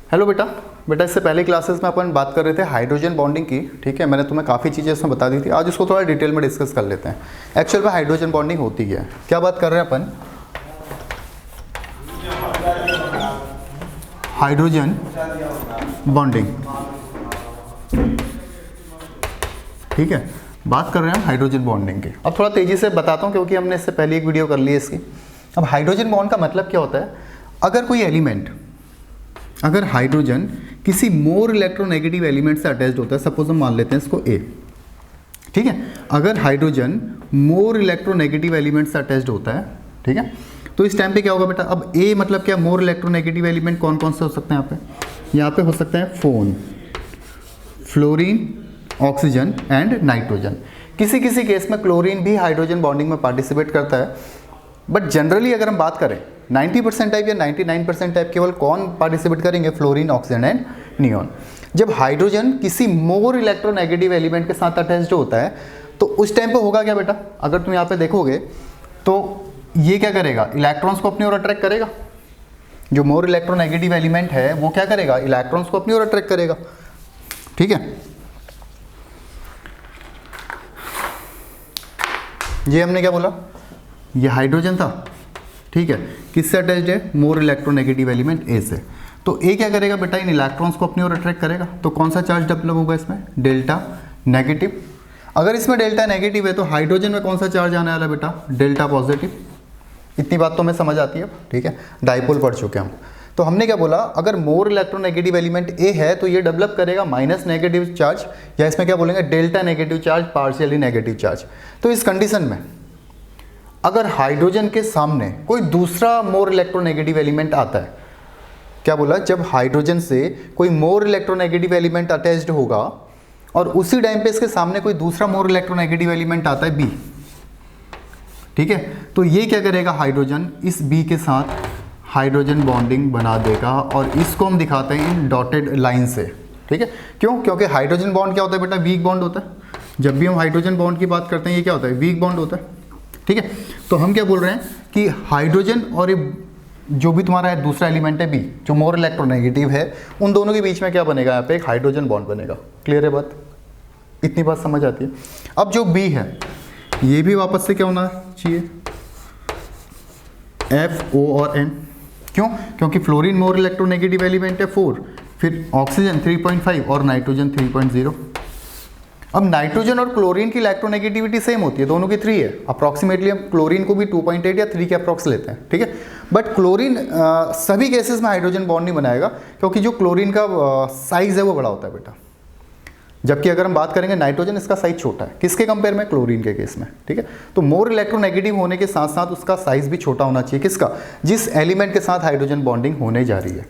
Hello बेटा। बेटा इससे पहले क्लासेस में अपन बात कर रहे थे हाइड्रोजन बॉन्डिंग की। ठीक है, मैंने तुम्हें काफ़ी चीज़ें इसमें बता दी थी। आज इसको थोड़ा डिटेल में डिस्कस कर लेते हैं। एक्चुअल में हाइड्रोजन बॉन्डिंग होती है क्या, बात कर रहे हैं अपन हाइड्रोजन बॉन्डिंग। ठीक है, बात कर रहे हैं हाइड्रोजन बॉन्डिंग की। अब थोड़ा तेज़ी से बताता हूँ क्योंकि हमने इससे पहले एक वीडियो कर ली है इसकी। अब हाइड्रोजन बॉन्ड का मतलब क्या होता है, अगर कोई एलिमेंट, अगर हाइड्रोजन किसी मोर इलेक्ट्रोनेगेटिव एलिमेंट से अटैच्ड होता है, सपोज हम मान लेते हैं इसको ए। ठीक है, अगर हाइड्रोजन मोर इलेक्ट्रोनेगेटिव एलिमेंट से अटैच्ड होता है, ठीक है, तो इस टाइम पे क्या होगा बेटा, अब ए मतलब क्या, मोर इलेक्ट्रोनेगेटिव एलिमेंट कौन कौन से हो सकते हैं यहाँ पे हो सकते हैं phone, fluorine, oxygen and nitrogen. किसी किसी केस में क्लोरीन भी हाइड्रोजन बॉन्डिंग में पार्टिसिपेट करता है, बट जनरली अगर हम बात करें 90% टाइप या 99% टाइप केवल कौन पार्टिसिपेट करेंगे, फ्लोरीन, ऑक्सीजन एंड नियॉन। जब हाइड्रोजन किसी मोर इलेक्ट्रोनेगेटिव एलिमेंट के साथ अटैच्ड होता है तो उस टाइम पे होगा क्या बेटा, अगर तुम यहाँ पे देखोगे तो ये क्या करेगा, इलेक्ट्रॉन्स को अपनी ओर अट्रैक्ट करेगा। जो मोर इलेक्ट्रोनेगेटिव एलिमेंट है वो क्या करेगा, इलेक्ट्रॉन्स को अपनी ओर अट्रैक्ट करेगा। ठीक है, ये हमने क्या बोला, ये हाइड्रोजन था। ठीक है, किससे अटैच्ड है, मोर इलेक्ट्रोनेगेटिव एलिमेंट ए से। तो ए क्या करेगा बेटा, इन इलेक्ट्रॉन्स को अपनी ओर अट्रैक्ट करेगा। तो कौन सा चार्ज डेवलप होगा इसमें, डेल्टा नेगेटिव। अगर इसमें डेल्टा नेगेटिव है तो हाइड्रोजन में कौन सा चार्ज आने वाला है बेटा, डेल्टा पॉजिटिव। इतनी बात तो हमें समझ आती है। ठीक है, डाइपोल पढ़ चुके हम। तो हमने क्या बोला, अगर मोर इलेक्ट्रोनेगेटिव एलिमेंट ए है तो ये डेवलप करेगा माइनस नेगेटिव चार्ज, या इसमें क्या बोलेंगे, delta negative charge, partially negative charge. तो इस कंडीशन में अगर हाइड्रोजन के सामने कोई दूसरा मोर इलेक्ट्रोनेगेटिव एलिमेंट आता है, क्या बोला, जब हाइड्रोजन से कोई मोर इलेक्ट्रोनेगेटिव एलिमेंट अटैच्ड होगा और उसी टाइम पे इसके सामने कोई दूसरा मोर इलेक्ट्रोनेगेटिव एलिमेंट आता है बी। ठीक है, तो ये क्या करेगा, हाइड्रोजन इस बी के साथ हाइड्रोजन बॉन्डिंग बना देगा और इसको हम दिखाते हैं इन डॉटेड लाइन से। ठीक है, क्यों, क्योंकि हाइड्रोजन बॉन्ड क्या होता है बेटा, वीक बॉन्ड होता है। जब भी हम हाइड्रोजन बॉन्ड की बात करते हैं ये क्या होता है, वीक बॉन्ड होता है। ठीक है, तो हम क्या बोल रहे हैं कि हाइड्रोजन और जो भी तुम्हारा है दूसरा एलिमेंट है बी, जो मोर इलेक्ट्रोनेगेटिव है, उन दोनों के बीच में क्या बनेगा, यहाँ पे एक हाइड्रोजन बॉन्ड बनेगा। क्लियर है बात, इतनी बात समझ आती है। अब जो बी है ये भी वापस से क्या होना चाहिए, एफ ओ और एन। क्यों, क्योंकि फ्लोरीन मोर इलेक्ट्रोनेगेटिव एलिमेंट है 4, फिर ऑक्सीजन 3.5 और नाइट्रोजन 3.0। अब नाइट्रोजन और क्लोरीन की इलेक्ट्रोनेगेटिविटी सेम होती है, दोनों की 3 है। अप्रॉक्सीमेटली हम क्लोरीन को भी 2.8 या 3 के अप्रॉक्स लेते हैं। ठीक है, बट क्लोरीन सभी केसेस में हाइड्रोजन बॉन्ड नहीं बनाएगा क्योंकि जो क्लोरीन का साइज है वो बड़ा होता है बेटा, जबकि अगर हम बात करेंगे नाइट्रोजन, इसका साइज छोटा है। किसके कंपेयर में, क्लोरीन के केस में। ठीक है, तो मोर इलेक्ट्रोनेगेटिव होने के साथ साथ उसका साइज भी छोटा होना चाहिए, किसका, जिस एलिमेंट के साथ हाइड्रोजन बॉन्डिंग होने जा रही है।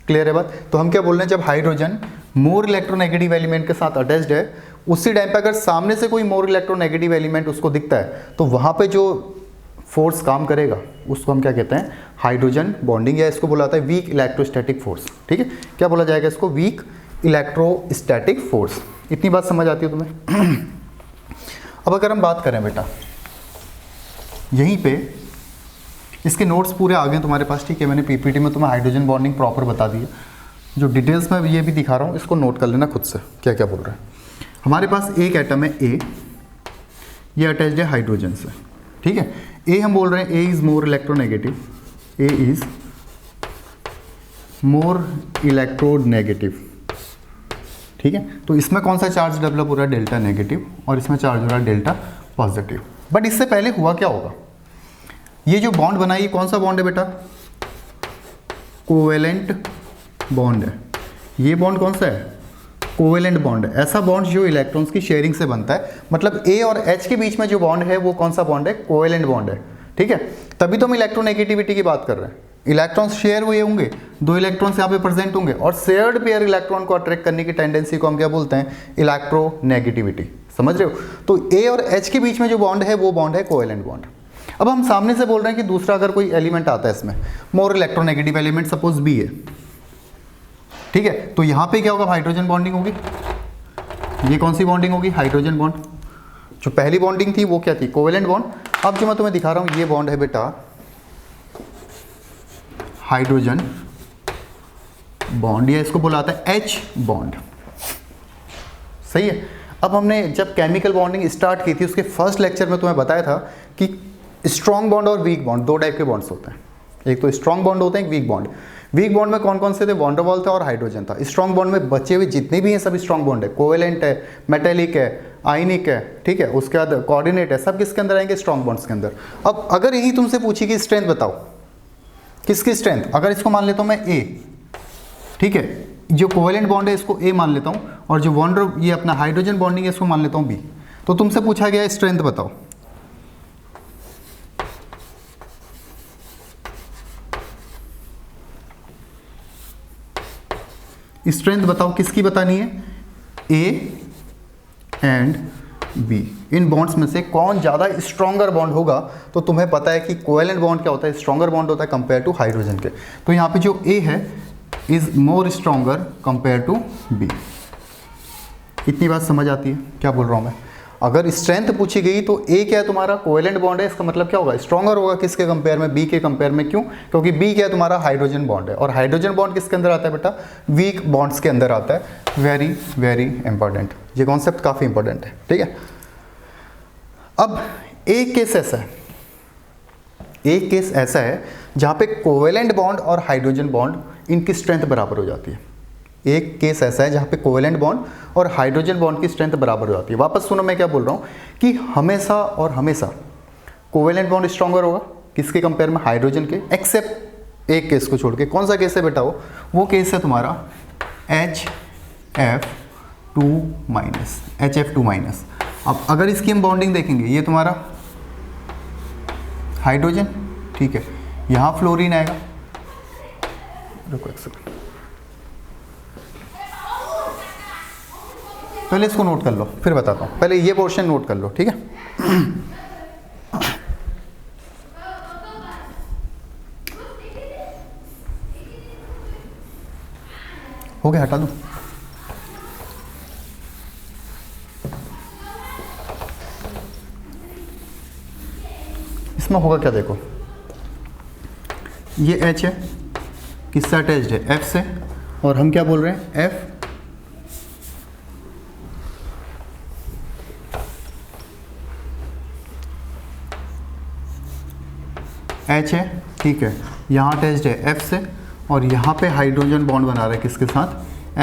क्लियर है बात। तो हम क्या बोल रहे हैं, जब हाइड्रोजन मोर इलेक्ट्रोनेगेटिव एलिमेंट के साथ अटैच्ड है, उसी टाइम पे अगर सामने से कोई मोर इलेक्ट्रोनेगेटिव एलिमेंट उसको दिखता है तो वहाँ पे जो फोर्स काम करेगा उसको हम क्या कहते हैं, हाइड्रोजन बॉन्डिंग, या इसको बोला जाता है वीक इलेक्ट्रोस्टैटिक फोर्स। ठीक है, क्या बोला जाएगा इसको, वीक इलेक्ट्रोस्टैटिक फोर्स। इतनी बात समझ आती है तुम्हें। अब अगर हम बात करें बेटा, यहीं पे इसके नोट्स पूरे आ गए तुम्हारे पास। ठीक है, मैंने पीपीटी में तुम्हें हाइड्रोजन बॉन्डिंग प्रॉपर बता दी है। जो डिटेल्स में ये भी दिखा रहा हूँ इसको नोट कर लेना खुद से, क्या क्या बोल रहे हैं। हमारे पास एक एटम है ए, ये अटैच्ड है हाइड्रोजन से। ठीक है, ए हम बोल रहे हैं A is more electronegative, A is more electronegative. ठीक है, तो इसमें कौन सा चार्ज डेवलप हो रहा है, डेल्टा नेगेटिव, और इसमें चार्ज हो रहा है डेल्टा पॉजिटिव। बट इससे पहले हुआ क्या होगा, ये जो बॉन्ड बनाई कौन सा बॉन्ड है बेटा, कोवेलेंट बॉन्ड है। ये बॉन्ड कौन सा है, कोवेलेंट बॉन्ड है। ऐसा बॉन्ड जो इलेक्ट्रॉन्स की शेयरिंग से बनता है, मतलब ए और एच के बीच में जो बॉन्ड है वो कौन सा बॉन्ड है, कोवेलेंट बॉन्ड है। ठीक है, तभी तो हम इलेक्ट्रोनेगेटिविटी की बात कर रहे हैं। इलेक्ट्रॉन्स शेयर हुए होंगे, 2 इलेक्ट्रॉन्स यहाँ पे प्रेजेंट होंगे, और शेयर्ड पेयर इलेक्ट्रॉन को अट्रैक्ट करने की टेंडेंसी को हम क्या बोलते हैं, इलेक्ट्रोनेगेटिविटी। समझ रहे हो। तो ए और एच के बीच में जो बॉन्ड है वो बॉन्ड है कोवेलेंट बॉन्ड। अब हम सामने से बोल रहे हैं कि दूसरा अगर कोई एलिमेंट आता है इसमें, more electronegative element, suppose B है। ठीक है, तो यहाँ पे क्या होगा, हाइड्रोजन बॉन्डिंग होगी। ये कौन सी बॉन्डिंग होगी, हाइड्रोजन बॉन्ड। जो पहली बॉन्डिंग थी वो क्या थी, कोवेलेंट बॉन्ड। अब जो मैं तुम्हें दिखा रहा हूँ ये बॉन्ड है बेटा हाइड्रोजन बॉन्ड, या इसको बुलाते हैं एच बॉन्ड। सही है। अब हमने जब केमिकल बॉन्डिंग स्टार्ट की थी उसके फर्स्ट लेक्चर में तुम्हें बताया था कि स्ट्रॉन्ग बॉन्ड और वीक बॉन्ड दो टाइप के बॉन्ड्स होते हैं, एक तो स्ट्रॉन्ग बॉन्ड होते हैं, एक वीक बॉन्ड। वीक बॉन्ड में कौन कौन से थे? वॉन डेर वाल था और हाइड्रोजन था। स्ट्रॉन्ग बॉन्ड में बचे हुए जितने भी हैं सब स्ट्रॉन्ग बॉन्ड है, कोवेलेंट है, मेटेलिक है, आयनिक है, ठीक है, उसके बाद कोऑर्डिनेट है, सब किसके अंदर आएंगे? स्ट्रॉन्ग बॉन्ड्स के अंदर। अब अगर यही तुमसे पूछी कि स्ट्रेंथ बताओ, किसकी स्ट्रेंथ? अगर इसको मान लेता हूँ मैं ए, ठीक है, जो कोवेलेंट बॉन्ड है इसको ए मान लेता हूँ, और जो वॉन ये अपना हाइड्रोजन बॉन्डिंग है इसको मान लेता हूँ बी। तो तुमसे पूछा गया स्ट्रेंथ बताओ। स्ट्रेंथ बताओ किसकी बतानी है? ए एंड बी, इन बॉन्ड्स में से कौन ज़्यादा स्ट्रॉन्गर बॉन्ड होगा? तो तुम्हें पता है कि कोवेलेंट बॉन्ड क्या होता है? स्ट्रॉन्गर बॉन्ड होता है कंपेयर टू हाइड्रोजन के। तो यहाँ पे जो ए है is more stronger compare to B. इतनी बात समझ आती है क्या बोल रहा हूँ मैं? अगर स्ट्रेंथ पूछी गई तो ए क्या है तुम्हारा? कोवेलेंट बॉन्ड है, इसका मतलब क्या होगा? स्ट्रॉन्गर होगा किसके कंपेयर में? बी के कंपेयर में। क्यों? क्योंकि बी क्या है तुम्हारा? हाइड्रोजन बॉन्ड है, और हाइड्रोजन बॉन्ड किसके अंदर आता है बेटा? वीक बॉन्ड्स के अंदर आता है। वेरी वेरी इंपॉर्टेंट, ये कॉन्सेप्ट काफ़ी इंपॉर्टेंट है, ठीक है। अब एक केस ऐसा है, एक केस ऐसा है जहाँ पे कोवेलेंट बॉन्ड और हाइड्रोजन बॉन्ड इनकी स्ट्रेंथ बराबर हो जाती है। एक केस ऐसा है जहाँ पे कोवेलेंट बॉन्ड और हाइड्रोजन बॉन्ड की स्ट्रेंथ बराबर हो जाती है। वापस सुनो मैं क्या बोल रहा हूँ कि हमेशा और हमेशा कोवेलेंट बॉन्ड स्ट्रॉन्गर होगा किसके कंपेयर में? हाइड्रोजन के, एक्सेप्ट एक केस को छोड़ के। कौन सा केस है बेटा? वो केस है तुम्हारा HF2-। अब अगर इसकी हम बॉन्डिंग देखेंगे, ये तुम्हारा हाइड्रोजन, ठीक है, यहाँ फ्लोरीन आएगा। रुको एक सेकंड, पहले इसको नोट कर लो फिर बताता हूँ। पहले ये पोर्शन नोट कर लो, ठीक है। हो गया, हटा दूँ? इसमें होगा क्या देखो, ये H है, किससे अटैच्ड है? F से, और हम क्या बोल रहे हैं? F H है, ठीक है, यहाँ अटैच्ड है F से, और यहाँ पे हाइड्रोजन बॉन्ड बना रहा है किसके साथ?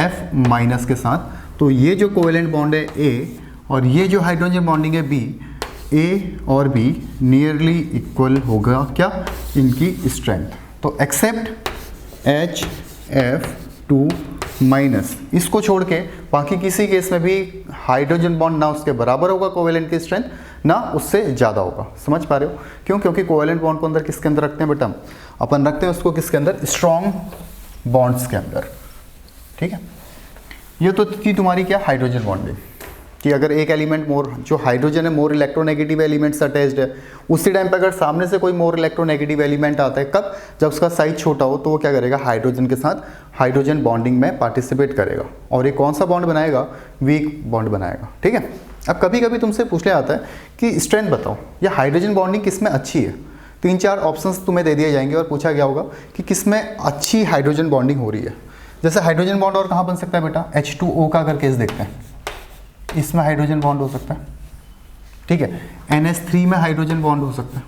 F माइनस के साथ। तो ये जो कोवेलेंट बॉन्ड है A, और ये जो हाइड्रोजन बॉन्डिंग है B, A और B नियरली इक्वल होगा क्या? इनकी स्ट्रेंथ। तो एक्सेप्ट HF2-, इसको छोड़ के बाकी किसी केस में भी हाइड्रोजन बॉन्ड ना उसके बराबर होगा कोवेलेंट की स्ट्रेंथ, ना उससे ज़्यादा होगा। समझ पा रहे हो? क्यों? क्योंकि कोवेलेंट बॉन्ड को अंदर किसके अंदर रखते हैं बेटा? अपन रखते हैं उसको किसके अंदर? स्ट्रॉन्ग बॉन्ड्स के अंदर, ठीक है। ये तो थी तुम्हारी क्या? हाइड्रोजन बॉन्डिंग, कि अगर एक एलिमेंट मोर, जो हाइड्रोजन है, मोर इलेक्ट्रोनेगेटिव एलिमेंट से अटैच्ड है, उसी टाइम पे अगर सामने से कोई मोर इलेक्ट्रोनेगेटिव एलिमेंट आता है, कब? जब उसका साइज छोटा हो, तो वो क्या करेगा? हाइड्रोजन के साथ हाइड्रोजन बॉन्डिंग में पार्टिसिपेट करेगा, और ये कौन सा बॉन्ड बनाएगा? वीक बॉन्ड बनाएगा, ठीक है। अब कभी कभी तुमसे पूछ लिया जाता है कि स्ट्रेंथ बताओ, या हाइड्रोजन बॉन्डिंग किस में अच्छी है? 3-4 ऑप्शंस तुम्हें दे दिए जाएंगे और पूछा गया होगा कि किस में अच्छी हाइड्रोजन बॉन्डिंग हो रही है। जैसे हाइड्रोजन बॉन्ड और कहाँ बन सकता है बेटा? H2O का अगर केस देखते हैं, इसमें हाइड्रोजन बॉन्ड हो सकता है, ठीक है। NH3 में हाइड्रोजन बॉन्ड हो सकता है,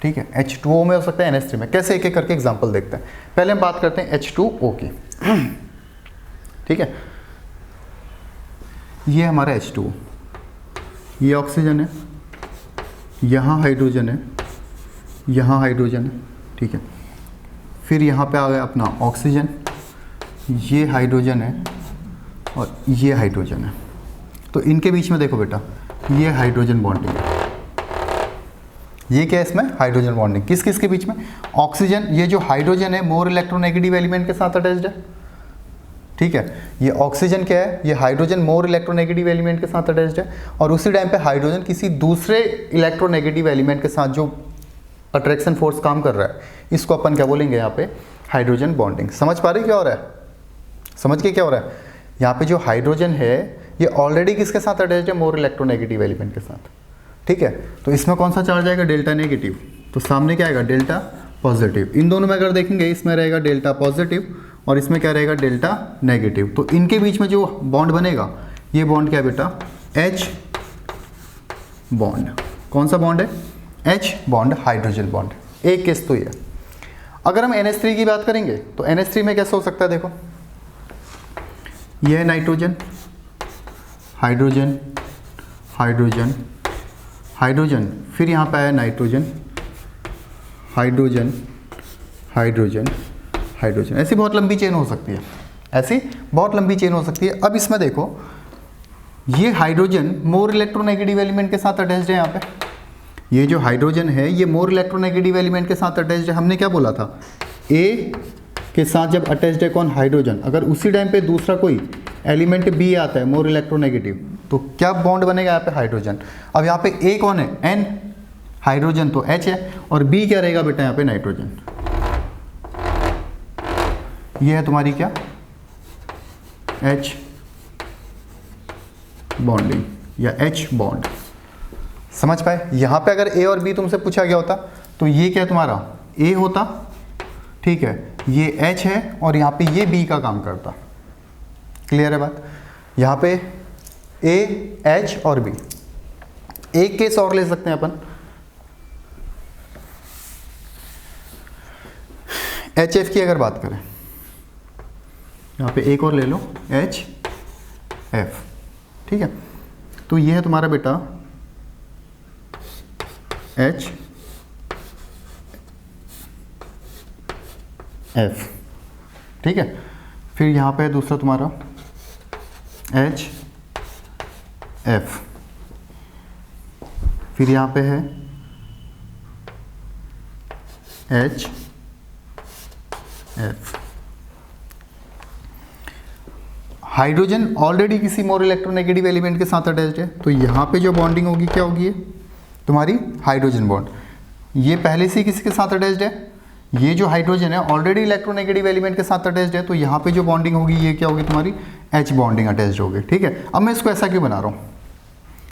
ठीक है। H2O में हो सकता है, NH3 में। कैसे? एक एक करके एग्जांपल देखते हैं। पहले हम बात करते हैं H2O की, ठीक है। ये हमारा H2O, ये ऑक्सीजन है, यहाँ हाइड्रोजन है, यहाँ हाइड्रोजन है, ठीक है। फिर यहाँ पे आ गया अपना ऑक्सीजन, ये हाइड्रोजन है और ये हाइड्रोजन है। तो इनके बीच में देखो बेटा, ये हाइड्रोजन बॉन्डिंग है। ये क्या है इसमें? Hydrogen bonding. किस किस के बीच में? ऑक्सीजन, ये जो हाइड्रोजन है मोर इलेक्ट्रोनेगेटिव एलिमेंट के साथ अटैच्ड है, ठीक है। ये ऑक्सीजन क्या है? ये हाइड्रोजन मोर इलेक्ट्रोनेगेटिव एलिमेंट के साथ अटैच्ड है, और उसी टाइम पे हाइड्रोजन किसी दूसरे इलेक्ट्रोनेगेटिव एलिमेंट के साथ जो अट्रैक्शन फोर्स काम कर रहा है, इसको अपन क्या बोलेंगे यहाँ पे? Hydrogen bonding. समझ पा रहे क्या हो रहा है? समझ के क्या हो रहा है? यहाँ पे जो हाइड्रोजन है ये ऑलरेडी किसके साथ अटैच्ड है? मोर इलेक्ट्रोनेगेटिव एलिमेंट के साथ, ठीक है। तो इसमें कौन सा चार्ज आएगा? Delta negative. तो सामने क्या आएगा? Delta positive. इन दोनों में अगर देखेंगे, इसमें रहेगा डेल्टा पॉजिटिव और इसमें क्या रहेगा डेल्टा नेगेटिव। तो इनके बीच में जो बॉन्ड बनेगा ये बॉन्ड क्या है बेटा, H बॉन्ड। कौन सा बॉन्ड है, H बॉन्ड, हाइड्रोजन बॉन्ड। एक केस तो ये। अगर हम NH3 की बात करेंगे तो NH3 में कैसे हो सकता है, देखो ये है नाइट्रोजन, हाइड्रोजन, हाइड्रोजन, हाइड्रोजन, फिर यहाँ पे आया नाइट्रोजन, हाइड्रोजन, हाइड्रोजन, हाइड्रोजन। ऐसी बहुत लंबी चेन हो सकती है, ऐसी बहुत लंबी चेन हो सकती है। अब इसमें देखो ये हाइड्रोजन मोर इलेक्ट्रोनेगेटिव एलिमेंट के साथ अटैच्ड है। यहाँ पे ये जो हाइड्रोजन है ये मोर इलेक्ट्रोनेगेटिव एलिमेंट के साथ अटैच्ड है। हमने क्या बोला था, ए के साथ जब अटैच्ड है कौन, हाइड्रोजन, अगर उसी टाइम पे दूसरा कोई एलिमेंट बी आता है मोर इलेक्ट्रोनेगेटिव तो क्या बॉन्ड बनेगा यहाँ पे, हाइड्रोजन। अब यहाँ पे ए कौन है, एन, हाइड्रोजन तो H है, और बी क्या रहेगा बेटा यहाँ पे, नाइट्रोजन। ये है तुम्हारी क्या, H बॉन्डिंग या H बॉन्ड। समझ पाए। यहाँ पे अगर ए और बी तुमसे पूछा गया होता तो ये क्या तुम्हारा ए होता, ठीक है, ये H है और यहाँ पे ये बी का काम करता। क्लियर है बात। यहाँ पे ए, H और बी। एक केस और ले सकते हैं अपन, HF की अगर बात करें, यहाँ पे एक और ले लो, HF, ठीक है। तो ये है तुम्हारा बेटा HF, ठीक है। फिर यहाँ पे दूसरा तुम्हारा HF, फिर यहाँ पे है HF। हाइड्रोजन ऑलरेडी किसी मोर इलेक्ट्रोनेगेटिव एलिमेंट के साथ अटैच्ड है, तो यहाँ पे जो बॉन्डिंग होगी क्या होगी, ये तुम्हारी हाइड्रोजन बॉन्ड। ये पहले से ही किसी के साथ अटैच्ड है, ये जो हाइड्रोजन है ऑलरेडी इलेक्ट्रोनेगेटिव एलिमेंट के साथ अटैच्ड है, तो यहाँ पे जो बॉन्डिंग होगी ये क्या होगी तुम्हारी, H बॉन्डिंग अटैच्ड होगी, ठीक है। अब मैं इसको ऐसा क्यों बना रहा हूँ,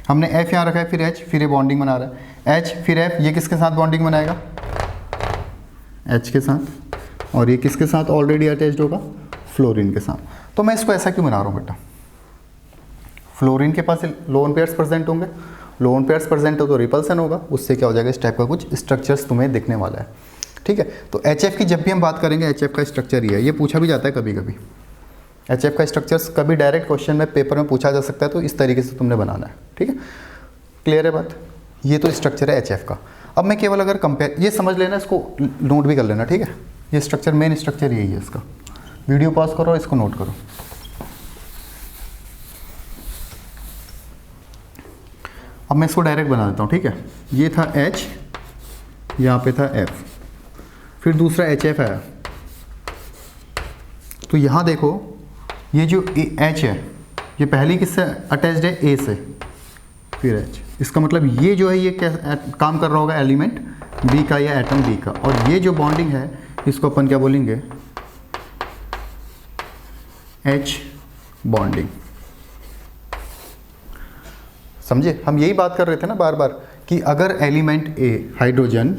हमने F यहाँ रखा है, फिर H, फिर ये बॉन्डिंग बना रहा है, H फिर F, ये किसके साथ बॉन्डिंग बनाएगा, H के साथ, और ये किसके साथ ऑलरेडी अटैच्ड होगा, फ्लोरीन के साथ। तो मैं इसको ऐसा क्यों बना रहा हूँ बेटा, फ्लोरीन के पास लोन पेयर्स प्रेजेंट होंगे, लोन पेयर्स प्रेजेंट हो तो रिपल्सन होगा, उससे क्या हो जाएगा, इस टाइप का कुछ स्ट्रक्चर्स तुम्हें दिखने वाला है, ठीक है। तो HF की जब भी हम बात करेंगे, HF का स्ट्रक्चर ही है, ये पूछा भी जाता है कभी कभी। HF का स्ट्रक्चर्स कभी डायरेक्ट क्वेश्चन में पेपर में पूछा जा सकता है, तो इस तरीके से तुमने बनाना है, ठीक है। क्लियर है बात। ये तो स्ट्रक्चर है HF का। अब मैं केवल अगर कंपेयर, ये समझ लेना, इसको नोट भी कर लेना, ठीक है। ये स्ट्रक्चर, मेन स्ट्रक्चर यही है इसका। वीडियो पॉज करो और इसको नोट करो। अब मैं इसको डायरेक्ट बना देता हूँ, ठीक है। ये था H, यहाँ पे था F, फिर दूसरा HF है। तो यहाँ देखो ये जो H है ये पहले किससे अटैच्ड है, A से, फिर H। इसका मतलब ये जो है ये क्या काम कर रहा होगा, एलिमेंट B का या एटम B का। और ये जो बॉन्डिंग है इसको अपन क्या बोलेंगे, H बॉन्डिंग। समझे। हम यही बात कर रहे थे ना बार बार कि अगर एलिमेंट A, हाइड्रोजन,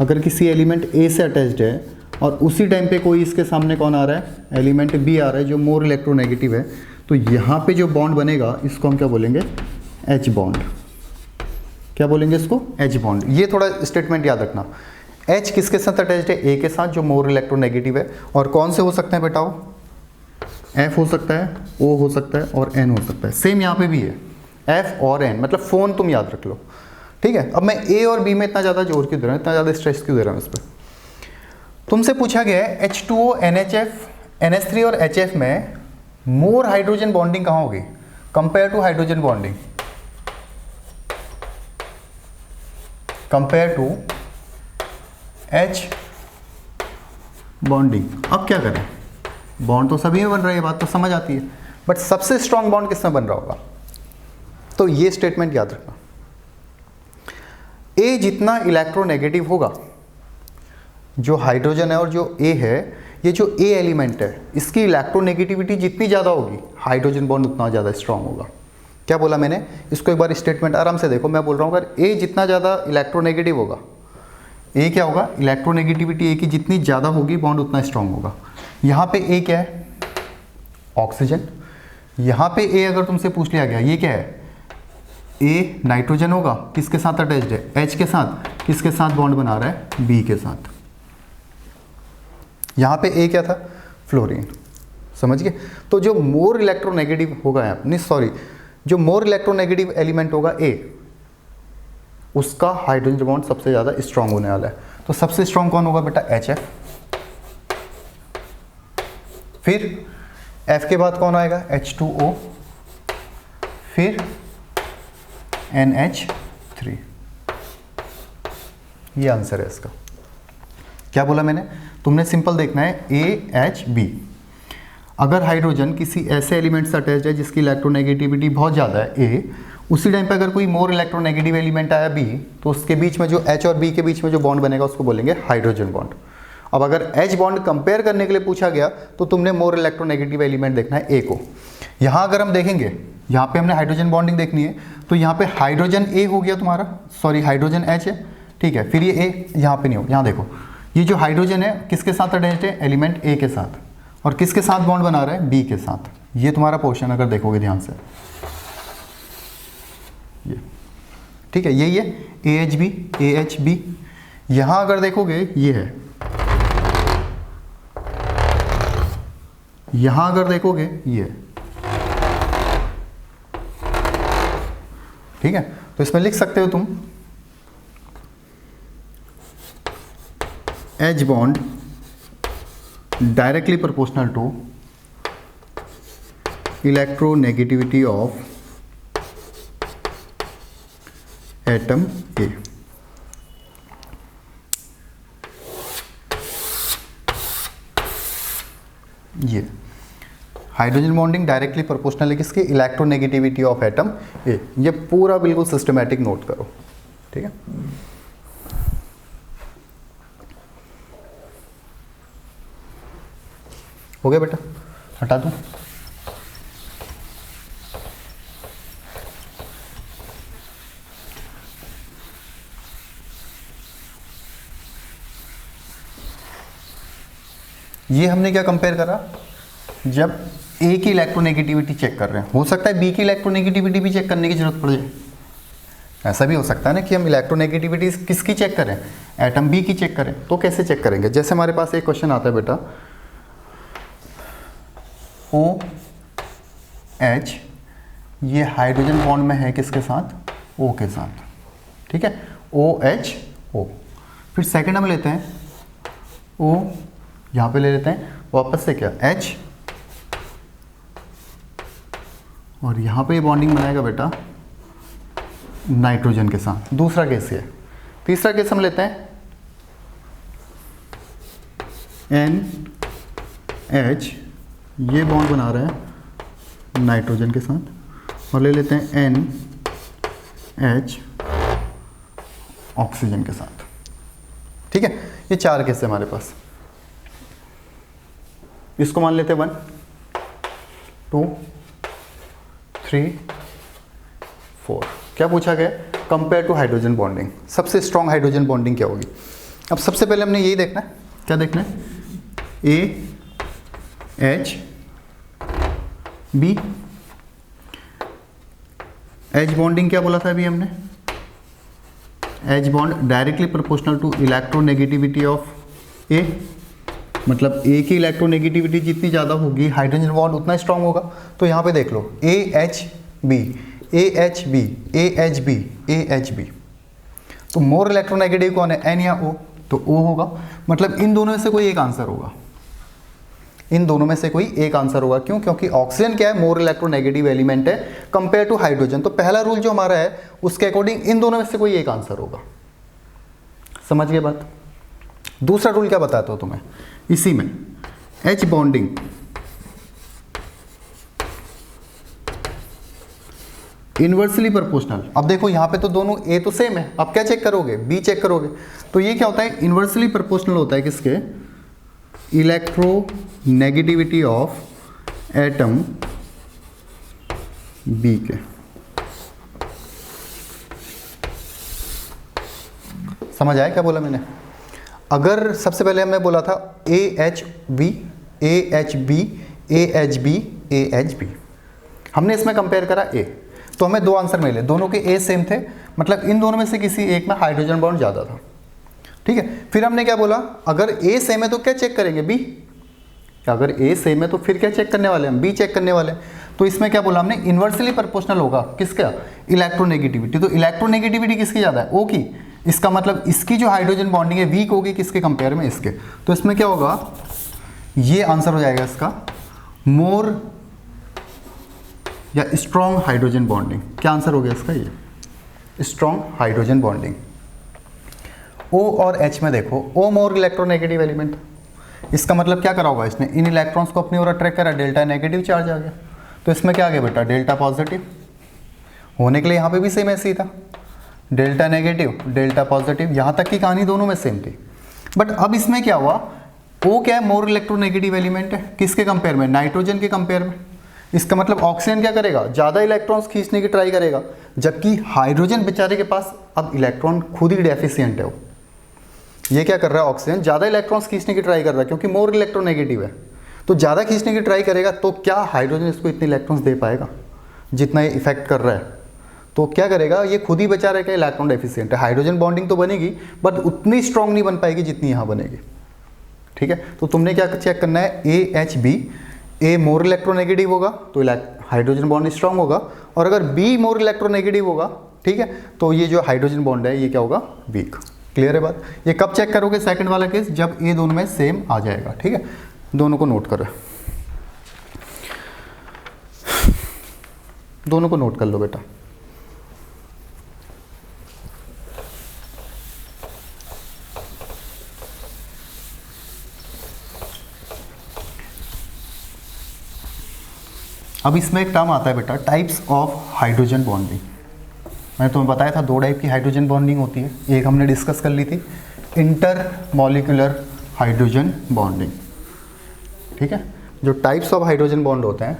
अगर किसी एलिमेंट A से अटैच्ड है और उसी टाइम पे कोई इसके सामने कौन आ रहा है, एलिमेंट B आ रहा है जो मोर इलेक्ट्रोनेगेटिव है, तो यहाँ पे जो बॉन्ड बनेगा इसको हम क्या बोलेंगे, H बॉन्ड। क्या बोलेंगे इसको, H बॉन्ड। ये थोड़ा स्टेटमेंट याद रखना। H किसके साथ अटैच्ड है, A के साथ जो मोर इलेक्ट्रोनेगेटिव है। और कौन से हो सकते हैं बेटाओ, F हो सकता है, O हो सकता है और N हो सकता है। सेम यहाँ पे भी है, F और N, मतलब फ़ोन तुम याद रख लो, ठीक है। अब मैं A और B में इतना ज़्यादा जोर क्यों दे रहा हूँ, इतना ज़्यादा स्ट्रेस क्यों दे रहा हूँ इस पर। तुमसे पूछा गया है H2O, NHF, NH3 और HF में मोर हाइड्रोजन बॉन्डिंग कहाँ होगी compare to hydrogen bonding, compare to H bonding. अब क्या करें, बॉन्ड तो सभी में बन रहा है, ये बात तो समझ आती है, बट सबसे स्ट्रॉन्ग बॉन्ड किसमें बन रहा होगा। तो ये स्टेटमेंट याद रखना, A जितना इलेक्ट्रोनेगेटिव होगा, जो हाइड्रोजन है और जो A है, ये जो A एलिमेंट है इसकी इलेक्ट्रोनेगेटिविटी जितनी ज़्यादा होगी, हाइड्रोजन बॉन्ड उतना ज़्यादा स्ट्रॉन्ग होगा। क्या बोला मैंने, इसको एक बार स्टेटमेंट आराम से देखो। मैं बोल रहा हूँ अगर A जितना ज़्यादा इलेक्ट्रोनेगेटिव होगा, A क्या होगा, इलेक्ट्रोनेगेटिविटी A की जितनी ज़्यादा होगी बॉन्ड उतना स्ट्रॉन्ग होगा। यहाँ पे ए क्या है, ऑक्सीजन। यहाँ पे ए अगर तुमसे पूछ लिया गया ये क्या है, ए नाइट्रोजन होगा, किसके साथ अटैच्ड है, एच के साथ, किसके साथ बॉन्ड बना रहा है, बी के साथ। यहाँ पे ए क्या था, फ्लोरीन। समझ गए। तो जो मोर इलेक्ट्रोनेगेटिव होगा नहीं सॉरी, जो मोर इलेक्ट्रोनेगेटिव एलिमेंट होगा ए, उसका हाइड्रोजन बॉन्ड सबसे ज़्यादा स्ट्रांग होने वाला है। तो सबसे स्ट्रांग कौन होगा बेटा, HF। फिर F के बाद कौन आएगा, H2O, फिर NH3। ये आंसर है इसका। क्या बोला मैंने, तुमने सिंपल देखना है AHB। अगर हाइड्रोजन किसी ऐसे एलिमेंट से अटैच्ड है जिसकी इलेक्ट्रोनेगेटिविटी बहुत ज़्यादा है A, उसी टाइम पे अगर कोई मोर इलेक्ट्रोनेगेटिव एलिमेंट आया B, तो उसके बीच में जो H और B के बीच में जो बॉन्ड बनेगा उसको बोलेंगे हाइड्रोजन बॉन्ड। अब अगर H बॉन्ड कंपेयर करने के लिए पूछा गया तो तुमने मोर इलेक्ट्रोनेगेटिव एलिमेंट देखना है A को। यहाँ अगर हम देखेंगे, यहाँ पे हमने हाइड्रोजन बॉन्डिंग देखनी है, तो यहाँ पे हाइड्रोजन A हो गया तुम्हारा, सॉरी हाइड्रोजन H है, ठीक है। फिर ये A यहाँ पे नहीं हो, यहाँ देखो ये जो हाइड्रोजन है किसके साथ अटैच्ड है, एलिमेंट A के साथ, और किसके साथ बॉन्ड बना रहा है, B के साथ। ये तुम्हारा पोर्शन अगर देखोगे ध्यान से, ये ठीक है, यही है AHB, AHB। यहाँ अगर देखोगे ये है, यहाँ अगर देखोगे ये है, ठीक है। तो इसमें लिख सकते हो तुम H bond directly proportional to electronegativity of atom A। ये हाइड्रोजन बॉन्डिंग डायरेक्टली प्रोपोर्शनल है किसकी, इलेक्ट्रोनेगेटिविटी ऑफ एटम ए। ये पूरा बिल्कुल सिस्टमैटिक नोट करो, ठीक है। हो गया बेटा, हटा दूं। ये हमने क्या कंपेयर करा, जब ए की इलेक्ट्रोनेगेटिविटी चेक कर रहे हैं, हो सकता है बी की इलेक्ट्रोनेगेटिविटी भी चेक करने की जरूरत पड़ जाए। ऐसा भी हो सकता है ना कि हम इलेक्ट्रोनेगेटिविटी किसकी चेक करें, एटम बी की चेक करें। तो कैसे चेक करेंगे, जैसे हमारे पास एक क्वेश्चन आता है बेटा, OH ये हाइड्रोजन बॉन्ड में है किसके साथ, O के साथ, ठीक है, OHO। फिर सेकंड हम लेते हैं O, यहाँ पे ले लेते हैं वापस से क्या, H, और यहाँ पे ये बॉन्डिंग बनाएगा बेटा नाइट्रोजन के साथ। दूसरा केस है। तीसरा केस हम लेते हैं NH, ये बॉन्ड बना रहा है नाइट्रोजन के साथ, और ले लेते हैं NH ऑक्सीजन के साथ, ठीक है। ये चार केस है हमारे पास। इसको मान लेते हैं 1 2 3 4। क्या पूछा गया, कंपेयर टू हाइड्रोजन बॉन्डिंग, सबसे स्ट्रॉन्ग हाइड्रोजन बॉन्डिंग क्या होगी। अब सबसे पहले हमने यही देखना है, क्या देखना है, AHB। H बॉन्डिंग क्या बोला था अभी हमने, H bond directly proportional to electronegativity of A, मतलब A की इलेक्ट्रोनेगेटिविटी जितनी ज़्यादा होगी हाइड्रोजन बॉन्ड उतना स्ट्रांग होगा। तो यहाँ पे देख लो AHB, AHB, AHB, AHB। तो मोर इलेक्ट्रोनेगेटिव कौन है, N या O, तो O होगा। मतलब इन दोनों में से कोई एक आंसर होगा, इन दोनों में से कोई एक आंसर होगा। क्यों, क्योंकि ऑक्सीजन क्या है, मोर इलेक्ट्रोनेगेटिव एलिमेंट है कंपेयर टू हाइड्रोजन। तो पहला रूल जो हमारा है उसके अकॉर्डिंग इन दोनों में से कोई एक आंसर होगा। समझ गए बात। दूसरा रूल क्या बताता हूं तुम्हें, इसी में H बॉन्डिंग इनवर्सली प्रोपोर्शनल। अब देखो यहाँ पे तो दोनों A तो सेम है, अब क्या चेक करोगे, B चेक करोगे। तो ये क्या होता है, इनवर्सली प्रोपोर्शनल होता है किसके, इलेक्ट्रोनेगेटिविटी ऑफ एटम B के। समझ आया क्या बोला मैंने। अगर सबसे पहले हमने बोला था AHB, AHB AHB AHB। हमने इसमें कंपेयर करा A, तो हमें दो आंसर मिले, दोनों के A सेम थे, मतलब इन दोनों में से किसी एक में हाइड्रोजन बॉन्ड ज़्यादा था। ठीक है, फिर हमने क्या बोला, अगर A सेम है तो क्या चेक करेंगे, B। अगर A सेम है तो फिर क्या चेक करने वाले हैं, B चेक करने वाले हैं। तो इसमें क्या बोला हमने, इन्वर्सली प्रोपोर्शनल होगा किसका, इलेक्ट्रोनेगेटिविटी। तो इलेक्ट्रोनेगेटिविटी किसकी ज़्यादा है, O की। इसका मतलब इसकी जो हाइड्रोजन बॉन्डिंग है वीक होगी किसके कंपेयर में, इसके। तो इसमें क्या होगा, ये आंसर हो जाएगा इसका, मोर या स्ट्रॉन्ग हाइड्रोजन बॉन्डिंग। क्या आंसर हो गया इसका, ये स्ट्रॉन्ग हाइड्रोजन बॉन्डिंग। O और H में देखो, O मोर इलेक्ट्रोनेगेटिव एलिमेंट, इसका मतलब क्या करा होगा इसने, इन इलेक्ट्रॉन्स को अपनी ओर अट्रैक्ट करा, डेल्टा नेगेटिव चार्ज आ गया। तो इसमें क्या आ गया बेटा, डेल्टा पॉजिटिव। होने के लिए यहाँ पे भी सेम ऐसे ही था, डेल्टा नेगेटिव डेल्टा पॉजिटिव, यहाँ तक की कहानी दोनों में सेम थी। बट अब इसमें क्या हुआ, O क्या है, मोर इलेक्ट्रोनेगेटिव एलिमेंट है, किसके कंपेयर में, नाइट्रोजन के कंपेयर में। इसका मतलब ऑक्सीजन क्या करेगा, ज़्यादा इलेक्ट्रॉन्स खींचने की ट्राई करेगा, जबकि हाइड्रोजन बेचारे के पास अब इलेक्ट्रॉन खुद ही डेफिशिएंट है। वो ये क्या कर रहा है, ऑक्सीजन ज़्यादा इलेक्ट्रॉन्स खींचने की ट्राई कर रहा है, क्योंकि मोर इलेक्ट्रोनेगेटिव है। तो ज़्यादा खींचने की ट्राई करेगा तो क्या हाइड्रोजन इसको इतने इलेक्ट्रॉन्स दे पाएगा जितना ये इफेक्ट कर रहा है। तो क्या करेगा, ये खुद ही बचा रहेगा, इलेक्ट्रॉन डेफिशिएंट है। हाइड्रोजन बॉन्डिंग तो बनेगी बट उतनी स्ट्रॉन्ग नहीं बन पाएगी जितनी यहाँ बनेगी। ठीक है, तो तुमने क्या चेक करना है, AHB, A मोर इलेक्ट्रोनेगेटिव होगा तो हाइड्रोजन बॉन्ड स्ट्रॉन्ग होगा, और अगर B मोर इलेक्ट्रोनेगेटिव होगा, ठीक है, तो ये जो हाइड्रोजन बॉन्ड है ये क्या होगा, वीक। क्लियर है बात। ये कब चेक करोगे, सेकंड वाला केस, जब ये दोनों में सेम आ जाएगा। ठीक है, दोनों को नोट करो, दोनों को नोट कर लो बेटा। अब इसमें एक टर्म आता है बेटा, टाइप्स ऑफ हाइड्रोजन बॉन्डिंग। मैंने तुम्हें बताया था दो टाइप की हाइड्रोजन बॉन्डिंग होती है, एक हमने डिस्कस कर ली थी, इंटर मॉलिक्यूलर हाइड्रोजन बॉन्डिंग। ठीक है, जो टाइप्स ऑफ हाइड्रोजन बॉन्ड होते हैं,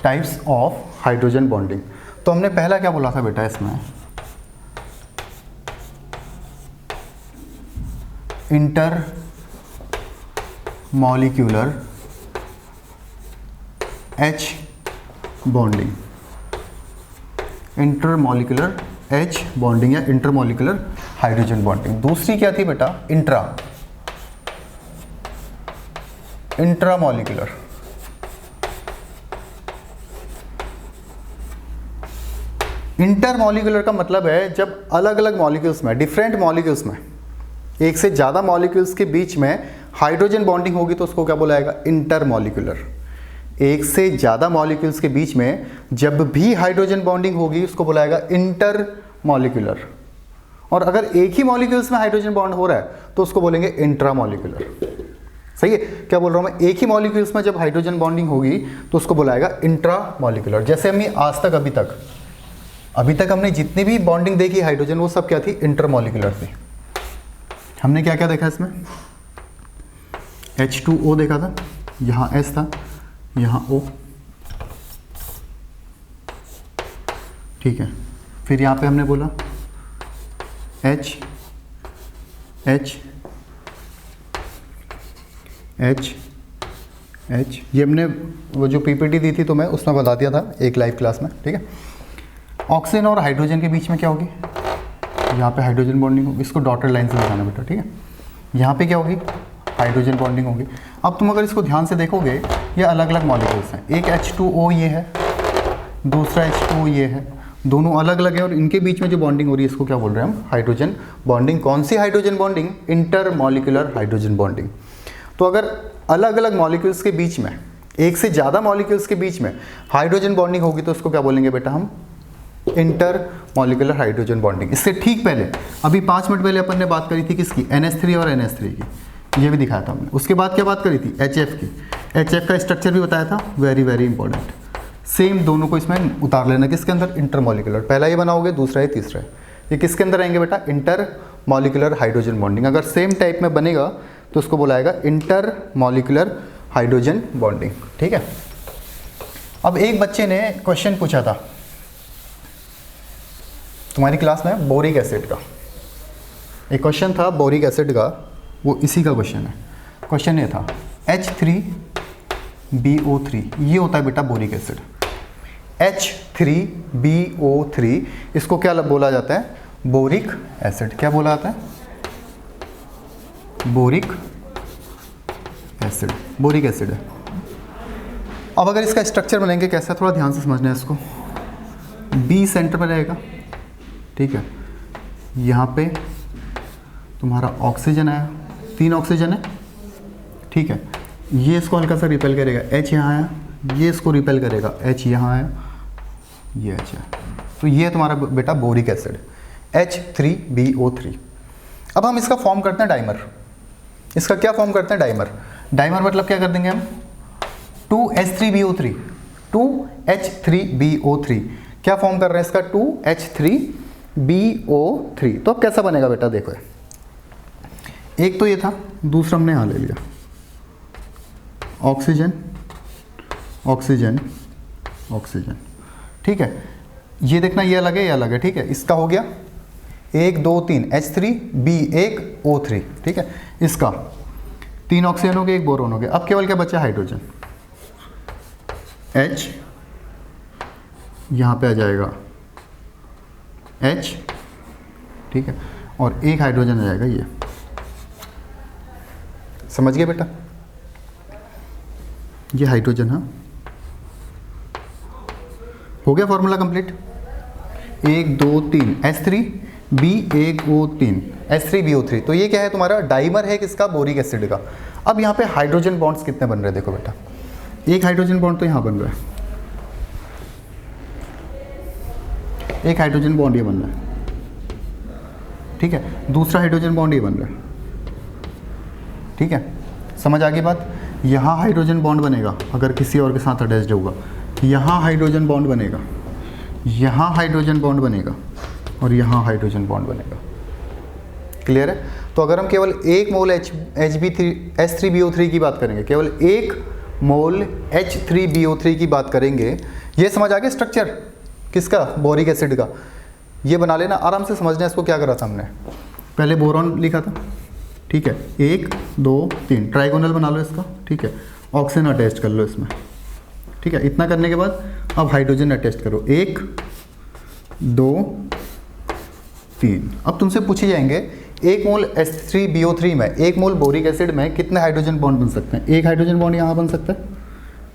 टाइप्स ऑफ हाइड्रोजन बॉन्डिंग। तो हमने पहला क्या बोला था बेटा इसमें, inter molecular H bonding, intermolecular H bonding या इंटरमॉलिक्यूलर हाइड्रोजन बॉन्डिंग। दूसरी क्या थी बेटा, इंट्रामॉलिक्यूलर। इंटरमॉलिक्यूलर का मतलब है जब अलग अलग मॉलिक्यूल्स में, डिफरेंट मॉलिक्यूल्स में, एक से ज़्यादा मॉलिक्यूल्स के बीच में हाइड्रोजन बॉन्डिंग होगी तो उसको क्या बोला जाएगा, इंटरमॉलिक्यूलर। एक से ज़्यादा मॉलिक्यूल्स के बीच में जब भी हाइड्रोजन बॉन्डिंग होगी उसको बोला जाएगा इंटरमॉलिक्यूलर। और अगर एक ही मॉलिक्यूल्स में हाइड्रोजन बॉन्ड हो रहा है तो उसको बोलेंगे इंट्रामॉलिक्यूलर। सही है, क्या बोल रहा हूँ मैं, एक ही मॉलिक्यूल्स में जब हाइड्रोजन बॉन्डिंग होगी तो उसको बोला जाएगा इंट्रामॉलिक्यूलर। जैसे हमने आज तक अभी तक हमने जितनी भी बॉन्डिंग देखी हाइड्रोजन, वो सब क्या थी, इंटरमॉलिक्यूलर थी। हमने क्या क्या देखा इसमें, H2O देखा था, यहाँ S था, यहाँ O। ठीक है, फिर यहाँ पे हमने बोला H H H H। ये हमने वो जो PPT दी थी तो मैं उसमें बता दिया था एक लाइव क्लास में। ठीक है, ऑक्सीजन और हाइड्रोजन के बीच में क्या होगी, यहाँ पे हाइड्रोजन बॉन्डिंग होगी, इसको डॉटेड लाइन से दिखाना बेटा। ठीक है, यहाँ पे क्या होगी, हाइड्रोजन बॉन्डिंग होगी। अब तुम अगर इसको ध्यान से देखोगे, ये अलग अलग मॉलिक्यूल्स हैं, एक H2O ये है, दूसरा H2O ये है, दोनों अलग अलग है और इनके बीच में जो बॉन्डिंग हो रही है इसको क्या बोल रहे हैं हम, हाइड्रोजन बॉन्डिंग। कौन सी hydrogen bonding, intermolecular hydrogen bonding. तो अगर अलग अलग मॉलिक्यूल्स के बीच में, एक से ज़्यादा मॉलिक्यूल्स के बीच में हाइड्रोजन बॉन्डिंग होगी तो उसको क्या बोलेंगे बेटा हम, इंटरमॉलिक्यूलर हाइड्रोजन बॉन्डिंग। इससे ठीक पहले, अभी 5 मिनट पहले अपन ने बात करी थी किसकी, NH3 और NH3 की, ये भी दिखाया था हमने। उसके बाद क्या बात करी थी, HF की। HF का स्ट्रक्चर भी बताया था, वेरी वेरी इंपॉर्टेंट। सेम दोनों को इसमें उतार लेना, किसके अंदर, इंटरमॉलिक्यूलर। पहला ये बनाओगे, दूसरा है, तीसरा है, ये किसके अंदर आएंगे बेटा, इंटरमॉलिक्यूलर हाइड्रोजन बॉन्डिंग। अगर सेम टाइप में बनेगा तो उसको बुलाएगा इंटरमॉलिक्यूलर हाइड्रोजन बॉन्डिंग। ठीक है, अब एक बच्चे ने क्वेश्चन पूछा था तुम्हारी क्लास में बोरिक एसिड का, एक क्वेश्चन था बोरिक एसिड का वो इसी का क्वेश्चन है। क्वेश्चन ये था H3BO3 ये होता है बेटा बोरिक एसिड। H3BO3 इसको क्या बोला जाता है? Boric acid. क्या बोला जाता है? Boric acid. बोरिक एसिड है। अब अगर इसका स्ट्रक्चर बनाएंगे कैसा, थोड़ा ध्यान से समझना है इसको। B सेंटर पर रहेगा, ठीक है। यहाँ पे तुम्हारा ऑक्सीजन आया, 3 ऑक्सीजन है, ठीक है। ये इसको हल्का सा रिपेल करेगा, H यहाँ आया, ये इसको रिपेल करेगा, H यहाँ आया, ये H है। तो ये तुम्हारा बेटा बोरिक एसिड H3BO3। अब हम इसका फॉर्म करते हैं डाइमर। इसका क्या फॉर्म करते हैं? डाइमर। डाइमर मतलब क्या कर देंगे हम? 2H3BO3। 2H3BO3 क्या फॉर्म कर रहे हैं इसका? 2H3BO3। तो अब कैसा बनेगा बेटा? देखो एक तो ये था, दूसरा हमने यहाँ ले लिया ऑक्सीजन ऑक्सीजन ऑक्सीजन, ठीक है। ये देखना, ये अलग है, ये अलग है, ठीक है। इसका हो गया 1 2 3 H3B1O3, ठीक है। इसका 3 ऑक्सीजन हो गए, 1 बोरोन हो गया। अब केवल क्या बचा? हाइड्रोजन। H यहाँ पे आ जाएगा H, ठीक है, और 1 हाइड्रोजन आ जाएगा ये। समझ गए बेटा? ये हाइड्रोजन, हाँ हो गया फॉर्मूला कंप्लीट। 1 2 3 H3B1O3 H3BO3। तो ये क्या है? तुम्हारा डाइमर है किसका? बोरिक एसिड का। अब यहाँ पे हाइड्रोजन बॉन्ड्स कितने बन रहे हैं? देखो बेटा, एक हाइड्रोजन बॉन्ड तो यहाँ बन रहा है, एक हाइड्रोजन बॉन्ड ये बन रहा है, ठीक है। दूसरा हाइड्रोजन बॉन्ड ये बन रहा है, ठीक है। समझ आ गई बात? यहाँ हाइड्रोजन बॉन्ड बनेगा अगर किसी और के साथ अटैच्ड होगा, यहाँ हाइड्रोजन बॉन्ड बनेगा, यहाँ हाइड्रोजन बॉन्ड बनेगा, और यहाँ हाइड्रोजन बॉन्ड बनेगा। क्लियर है? तो अगर हम केवल 1 मोल H3BO3 की बात करेंगे, केवल 1 मोल H3BO3 की बात करेंगे, ये समझ आ गया स्ट्रक्चर किसका? बोरिक एसिड का। ये बना लेना, आराम से समझना इसको। क्या करा था हमने? पहले बोरॉन लिखा था, ठीक है। 1 2 3 ट्राइगोनल बना लो इसका, ठीक है। ऑक्सीजन अटैच कर लो इसमें, ठीक है। इतना करने के बाद अब हाइड्रोजन अटैच करो, 1 2 3। अब तुमसे पूछे जाएंगे 1 मोल H3BO3 में, 1 मोल बोरिक एसिड में कितने हाइड्रोजन बॉन्ड बन सकते हैं? 1 हाइड्रोजन बॉन्ड यहाँ बन सकता है,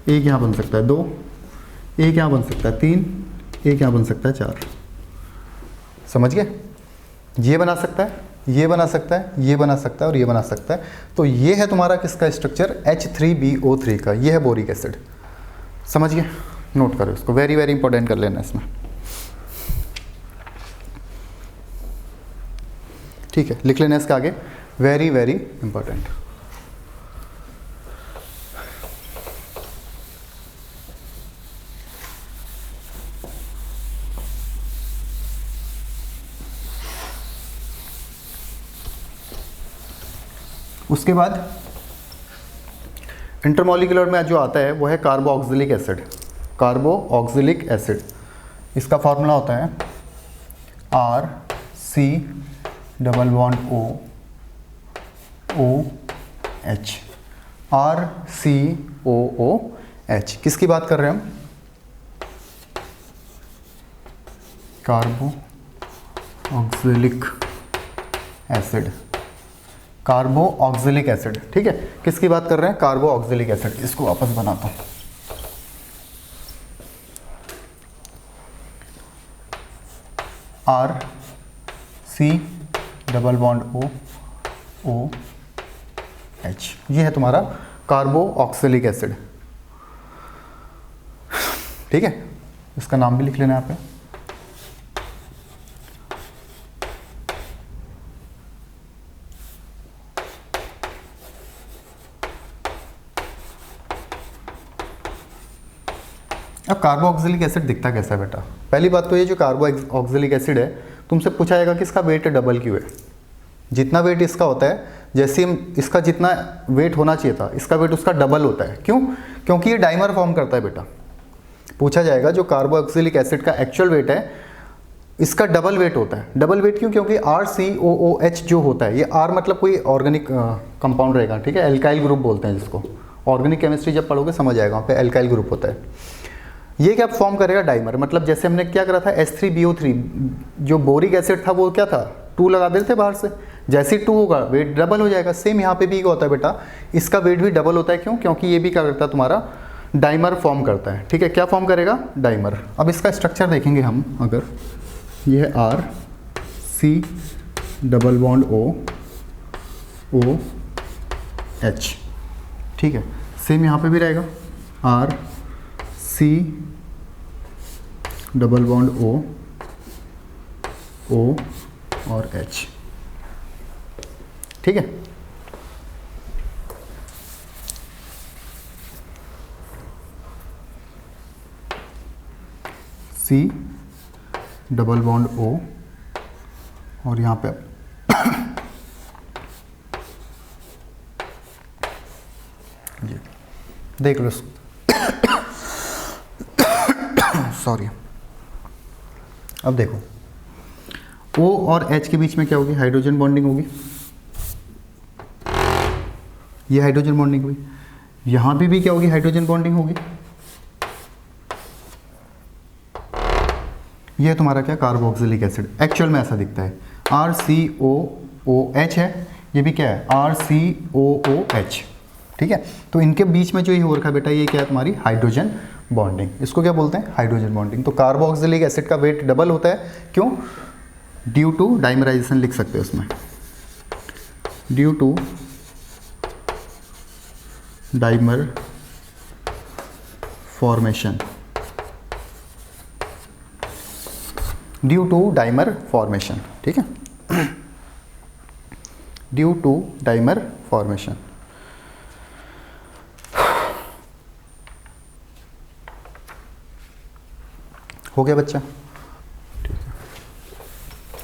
1 यहाँ बन सकता है, 2, 1 यहाँ बन सकता है, 3, 1 यहाँ बन सकता है, 4। समझ गए? ये बना सकता है, ये बना सकता है, ये बना सकता है, और ये बना सकता है। तो ये है तुम्हारा किसका स्ट्रक्चर? H3BO3 का। ये है बोरिक एसिड। समझ गए? नोट करो इसको, वेरी वेरी इंपॉर्टेंट कर लेना इसमें, ठीक है। लिख लेना इसका आगे, वेरी वेरी इंपॉर्टेंट। उसके बाद इंटरमॉलिक्यूलर में जो आता है वो है कार्बोक्सिलिक एसिड। कार्बोक्सिलिक एसिड, इसका फॉर्मूला होता है RC≡OH। RCOOH किसकी बात कर रहे हैं हम? Carboxylic acid. कार्बोक्सिलिक एसिड, ठीक है। किसकी बात कर रहे हैं? Carboxylic acid. इसको वापस बनाता हूं। RC≡OH, ये है तुम्हारा कार्बोक्सिलिक एसिड, ठीक है। इसका नाम भी लिख लेना यहाँ पे। अब कार्बोक्सिलिक एसिड दिखता कैसा है बेटा? पहली बात तो ये जो कार्बोक्सिलिक एसिड है, तुमसे पूछा जाएगा कि इसका वेट डबल क्यों है। जितना वेट इसका होता है, जैसे हम इसका जितना वेट होना चाहिए था, इसका वेट उसका डबल होता है। क्यों? क्योंकि ये डाइमर फॉर्म करता है बेटा। पूछा जाएगा जो कार्बोक्सिलिक एसिड का एक्चुअल वेट है, इसका डबल वेट होता है। डबल वेट क्यों? क्योंकि RCOOH जो होता है, ये R मतलब कोई ऑर्गेनिक कंपाउंड रहेगा, ठीक है, एल्काइल ग्रुप बोलते हैं जिसको। ऑर्गेनिक केमिस्ट्री जब पढ़ोगे समझ आएगा, वहाँ पे एल्काइल ग्रुप होता है। ये क्या फॉर्म करेगा? डाइमर। मतलब जैसे हमने क्या करा था, H3BO3 जो बोरिक एसिड था वो क्या था, 2 लगा देते थे बाहर से, जैसे ही 2 होगा वेट डबल हो जाएगा। सेम यहाँ पे भी क्या होता है बेटा, इसका वेट भी डबल होता है। क्यों? क्योंकि ये भी क्या करता है, तुम्हारा डाइमर फॉर्म करता है, ठीक है। क्या फॉर्म करेगा? डाइमर। अब इसका स्ट्रक्चर देखेंगे हम, अगर ये है RC डबल बॉन्ड OH, ठीक है। सेम यहाँ पे भी रहेगा RC डबल बॉन्ड O और H, ठीक है। C डबल बॉन्ड O और यहाँ पे ये देख लो, सॉरी। अब देखो O और H के बीच में क्या होगी? हाइड्रोजन बॉन्डिंग होगी। ये हाइड्रोजन बॉन्डिंग हुई। यहाँ भी क्या होगी? हाइड्रोजन बॉन्डिंग होगी। ये तुम्हारा क्या? Carboxylic acid. एक्चुअल में ऐसा दिखता है, RCOOH है, ये भी क्या है? RCOOH, ठीक है। तो इनके बीच में जो ये हो रखा है बेटा, ये क्या है? तुम्हारी हाइड्रोजन बॉन्डिंग। इसको क्या बोलते हैं? Hydrogen bonding. तो कार्बोक्सिलिक एसिड का वेट डबल होता है। क्यों? ड्यू टू डाइमराइजेशन लिख सकते हैं उसमें, due to dimer formation, due to dimer formation, ठीक है, ड्यू टू डाइमर फॉर्मेशन। हो गया बच्चा? ठीक है।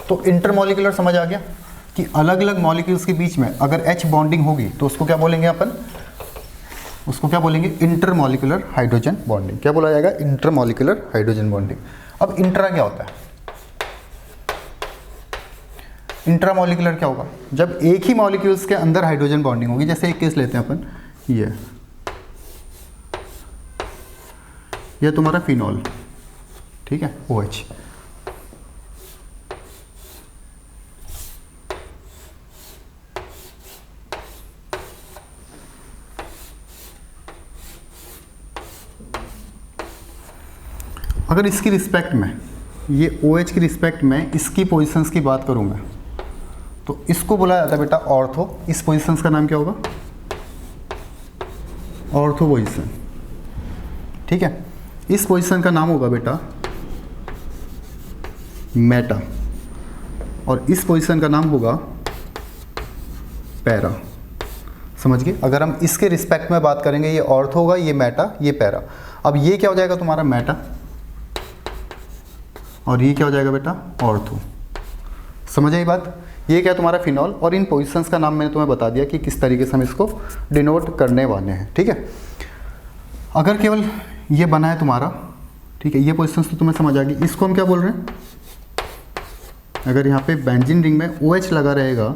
तो इंटरमॉलिक्यूलर समझ आ गया कि अलग अलग मॉलिक्यूल्स के बीच में अगर H बॉन्डिंग होगी तो उसको क्या बोलेंगे अपन? उसको क्या बोलेंगे? Intermolecular hydrogen bonding. क्या बोला जाएगा? Intermolecular hydrogen bonding. अब इंट्रा क्या होता है? इंट्रामॉलिक्यूलर क्या होगा? जब एक ही मॉलिक्यूल्स के अंदर हाइड्रोजन बॉन्डिंग होगी। जैसे एक केस लेते हैं अपन, ये तुम्हारा फिनॉल, ठीक है, OH। अगर इसकी रिस्पेक्ट में, ये OH की रिस्पेक्ट में इसकी पोजीशंस की बात करूंगा तो इसको बोला जाता है बेटा ऑर्थो। इस पोजीशंस का नाम क्या होगा? ऑर्थो पोजीशन, ठीक है। इस पोजीशन का नाम होगा बेटा मेटा, और इस पोजीशन का नाम होगा पैरा। समझ गए? अगर हम इसके रिस्पेक्ट में बात करेंगे, ये ऑर्थो होगा, ये मेटा, ये पैरा। अब ये क्या हो जाएगा तुम्हारा? मेटा, और ये क्या हो जाएगा बेटा? ऑर्थो। समझ आई बात? ये क्या है? तुम्हारा फिनॉल। और इन पोजीशंस का नाम मैंने तुम्हें बता दिया कि किस तरीके से हम इसको डिनोट करने वाले हैं, ठीक है। अगर केवल ये बना है तुम्हारा, ठीक है, ये पोजीशंस तो तुम्हें समझ आ गई। इसको हम क्या बोल रहे हैं? अगर यहाँ पे बेंजीन रिंग में OH लगा रहेगा,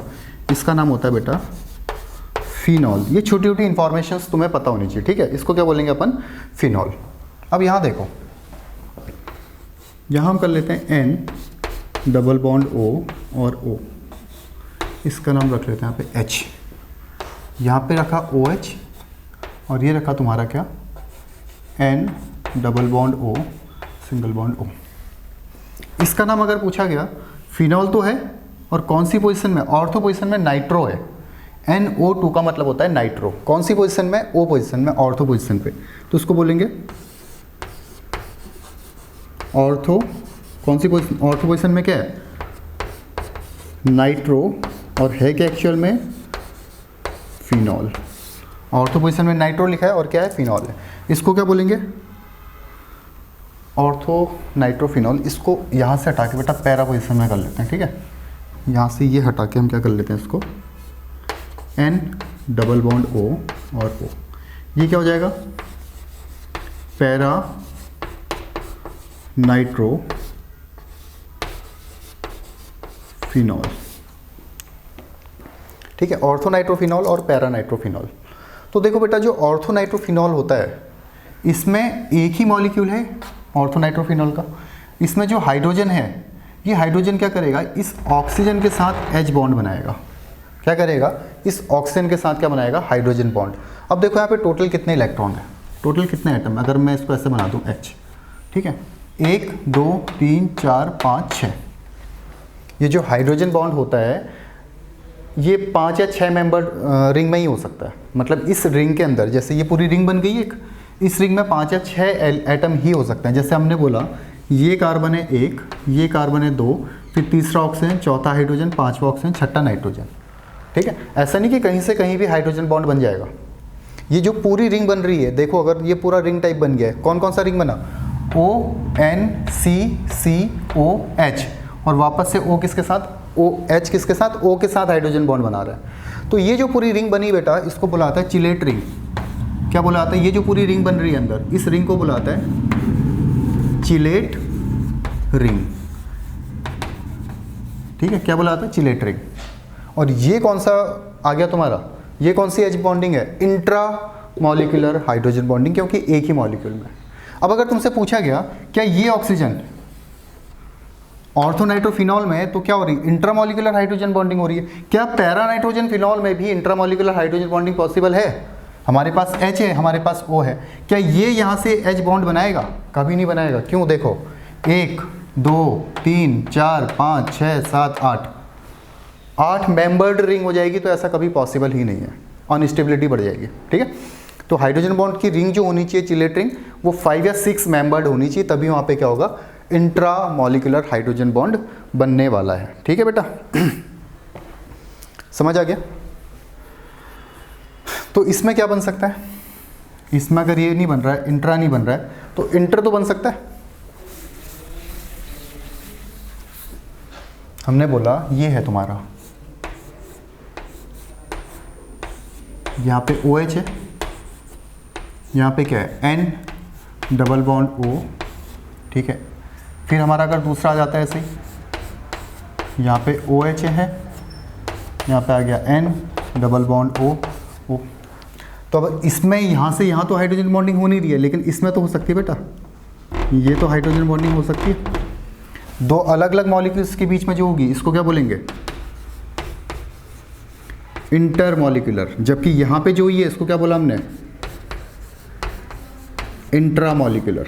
इसका नाम होता है बेटा फिनॉल। ये छोटी छोटी इंफॉर्मेशंस तुम्हें पता होनी चाहिए, ठीक है। इसको क्या बोलेंगे अपन? फिनॉल। अब यहाँ देखो, यहाँ हम कर लेते हैं N डबल बॉन्ड O और O, इसका नाम रख लेते हैं यहाँ पे H। यहाँ पे रखा OH और ये रखा तुम्हारा क्या? N double bond O single bond O। इसका नाम अगर पूछा गया, फिनॉल तो है, और कौन सी पोजीशन में? ऑर्थो पोजीशन में नाइट्रो है। NO2 का मतलब होता है नाइट्रो। कौन सी पोजीशन में? O पोजीशन में, ऑर्थो पोजीशन पे। तो उसको बोलेंगे ऑर्थो। कौन सी पोजीशन? ऑर्थो पोजीशन में क्या है? नाइट्रो, और है क्या एक्चुअल में? फिनॉल। ऑर्थो पोजीशन में नाइट्रो लिखा है और क्या है? फिनॉल है। इसको क्या बोलेंगे? Ortho nitrophenol. इसको यहाँ से हटा के बेटा पैरा पोजीशन में कर लेते हैं, ठीक है। यहाँ से ये हटा के हम क्या कर लेते हैं इसको? N डबल बॉन्ड O और O। ये क्या हो जाएगा? पैरा नाइट्रो नाइट्रोफिनॉल, ठीक है, ऑर्थोनाइट्रोफिनॉल और पैरानाइट्रोफिनॉल। तो देखो बेटा, जो ऑर्थोनाइट्रोफिनॉल होता है इसमें एक ही मॉलिक्यूल है ऑर्थोनाइट्रोफिनॉल का। इसमें जो हाइड्रोजन है, ये हाइड्रोजन क्या करेगा, इस ऑक्सीजन के साथ H बॉन्ड बनाएगा। क्या करेगा, इस ऑक्सीजन के साथ क्या बनाएगा, हाइड्रोजन बॉन्ड। अब देखो यहाँ पे टोटल कितने इलेक्ट्रॉन है, टोटल कितने एटम है, अगर मैं इसको ऐसे बना दूँ H, ठीक है, 1 2 3 4 5 6। ये जो हाइड्रोजन बॉन्ड होता है ये 5 या 6 मेंबर रिंग में ही हो सकता है। मतलब इस रिंग के अंदर, जैसे ये पूरी रिंग बन गई एक, इस रिंग में 5 या 6 एटम ही हो सकते हैं। जैसे हमने बोला ये कार्बन है 1, ये कार्बन है 2, फिर तीसरा ऑक्सीजन, चौथा हाइड्रोजन, पांचवा ऑक्सीजन, छठा नाइट्रोजन, ठीक है। ऐसा नहीं कि कहीं से कहीं भी हाइड्रोजन बॉन्ड बन जाएगा। ये जो पूरी रिंग बन रही है, देखो अगर ये पूरा रिंग टाइप बन गया है, कौन कौन सा रिंग बना, ONCCOH, और वापस से O किसके साथ, OH किसके साथ, O के साथ हाइड्रोजन बॉन्ड बना रहा है। तो ये जो पूरी रिंग बनी बेटा, इसको बुलाता है चिलेट रिंग। क्या बुलाता है, ये जो पूरी रिंग बन रही है अंदर, इस रिंग को बुलाता है चिलेट रिंग, ठीक है। क्या बुलाता है, चिलेट रिंग। और ये कौन सा आ गया तुम्हारा, ये कौन सी H बॉन्डिंग है, इंट्रा मॉलिक्यूलर हाइड्रोजन बॉन्डिंग, क्योंकि एक ही मॉलिक्यूल में। अब अगर तुमसे पूछा गया क्या ये ऑक्सीजन ऑर्थोनाइट्रोफिनॉल में है, तो क्या हो रही है, इंट्रामोलिकुलर हाइड्रोजन बॉन्डिंग हो रही है। क्या पैरानाइट्रोजन फिनॉल में भी इंट्रामोलिकुलर हाइड्रोजन बॉन्डिंग पॉसिबल है। हमारे पास H है, हमारे पास O है, क्या ये यहाँ से H बॉन्ड बनाएगा, कभी नहीं बनाएगा। क्यों, देखो 1 2 3 4 5 6 7 8 मेंबर्ड रिंग हो जाएगी, तो ऐसा कभी पॉसिबल ही नहीं है, अनस्टेबिलिटी बढ़ जाएगी, ठीक है। तो हाइड्रोजन बॉन्ड की रिंग जो होनी चाहिए चिलेट रिंग, वो 5 या 6 मेंबर्ड होनी चाहिए, तभी वहाँ पे क्या होगा, इंट्रा मॉलिक्यूलर हाइड्रोजन बॉन्ड बनने वाला है, ठीक है बेटा। समझ आ गया। तो इसमें क्या बन सकता है, इसमें अगर ये नहीं बन रहा है, इंट्रा नहीं बन रहा है, तो इंटर तो बन सकता है। हमने बोला ये है तुम्हारा, यहाँ पे OH है, यहाँ पे क्या है, N डबल बॉन्ड O, ठीक है। फिर हमारा अगर दूसरा आ जाता है ऐसे ही, यहाँ पे OH है, यहाँ पे आ गया N डबल बॉन्ड O। तो अब इसमें यहाँ से यहाँ तो हाइड्रोजन बॉन्डिंग हो नहीं रही है, लेकिन इसमें तो हो सकती है बेटा, ये तो हाइड्रोजन बॉन्डिंग हो सकती है। दो अलग अलग मॉलिक्यूल्स के बीच में जो होगी, इसको क्या बोलेंगे, इंटरमॉलिक्यूलर। जबकि यहाँ पे जो हुई है, इसको क्या बोला हमने, इंट्रामॉलिक्यूलर,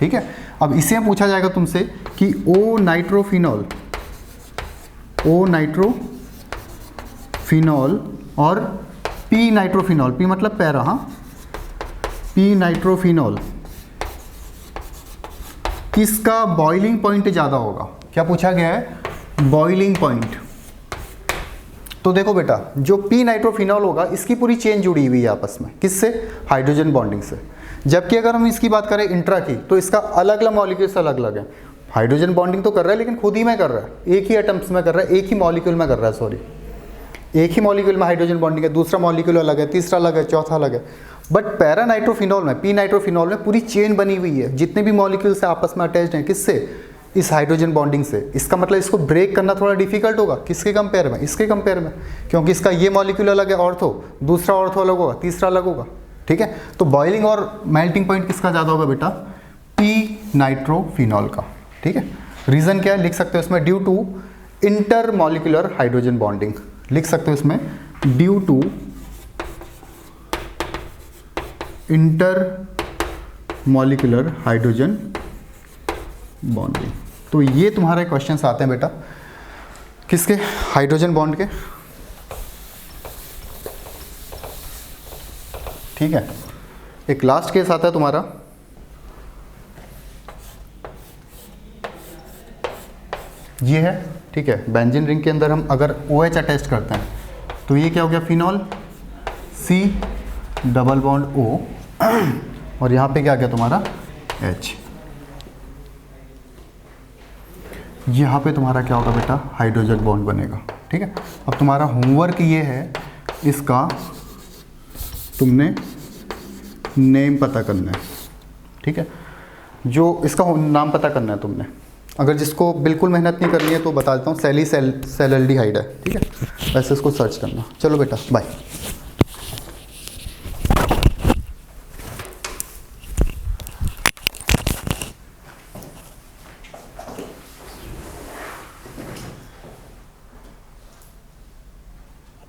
ठीक है। अब इसे पूछा जाएगा तुमसे कि O नाइट्रोफिनॉल और P नाइट्रोफिनॉल, P मतलब पैरा, हाँ, P नाइट्रोफिनॉल किसका बॉइलिंग पॉइंट ज़्यादा होगा। क्या पूछा गया है, बॉइलिंग पॉइंट। तो देखो बेटा, जो P नाइट्रोफिनॉल होगा, इसकी पूरी चेन जुड़ी हुई है आपस में, किससे, हाइड्रोजन बॉन्डिंग से। जबकि अगर हम इसकी बात करें इंट्रा की, तो इसका अलग अलग मॉलिक्यूल्स अलग अलग है। हाइड्रोजन बॉन्डिंग तो कर रहा है, लेकिन खुद ही में कर रहा है, एक ही एटम्स में कर रहा है, एक ही मॉलिक्यूल में कर रहा है, सॉरी, एक ही मॉलिक्यूल में हाइड्रोजन बॉन्डिंग है, दूसरा मॉलिक्यूल अलग है, तीसरा अलग है, चौथा अलग है। बट पैरा नाइट्रोफिनॉल में, P नाइट्रोफिनॉल में पूरी चेन बनी हुई है, जितने भी मॉलिक्यूल्स आपस में अटैच्ड हैं, किससे, इस हाइड्रोजन बॉन्डिंग से। इसका मतलब इसको ब्रेक करना थोड़ा डिफिकल्ट होगा, किसके कंपेयर में, इसके कंपेयर में, क्योंकि इसका ये मॉलिक्यूल अलग है ऑर्थो, दूसरा ऑर्थो अलग होगा, तीसरा अलग होगा, ठीक है। तो बॉइलिंग और मेल्टिंग पॉइंट किसका ज़्यादा होगा बेटा, P नाइट्रोफिनॉल का, ठीक है। रीज़न क्या है, लिख सकते हो इसमें, due to intermolecular hydrogen bonding, लिख सकते हो इसमें, due to intermolecular hydrogen bonding. तो ये तुम्हारे क्वेश्चंस आते हैं बेटा, किसके, हाइड्रोजन बॉन्ड के, ठीक है। एक लास्ट केस आता है तुम्हारा, ये है, ठीक है। बेंजीन रिंग के अंदर हम अगर OH अटैच करते हैं, तो ये क्या हो गया, phenol, C double bond O, और यहाँ पे क्या गया तुम्हारा H। यहाँ पे तुम्हारा क्या होगा बेटा, हाइड्रोजन बॉन्ड बनेगा, ठीक है। अब तुम्हारा होमवर्क ये है, इसका तुमने नेम पता करना है, ठीक है। जो इसका नाम पता करना है तुमने, अगर जिसको बिल्कुल मेहनत नहीं करनी है तो बता देता हूँ, सेलिसैल्डिहाइड है, ठीक है, वैसे इसको सर्च करना। चलो बेटा बाय।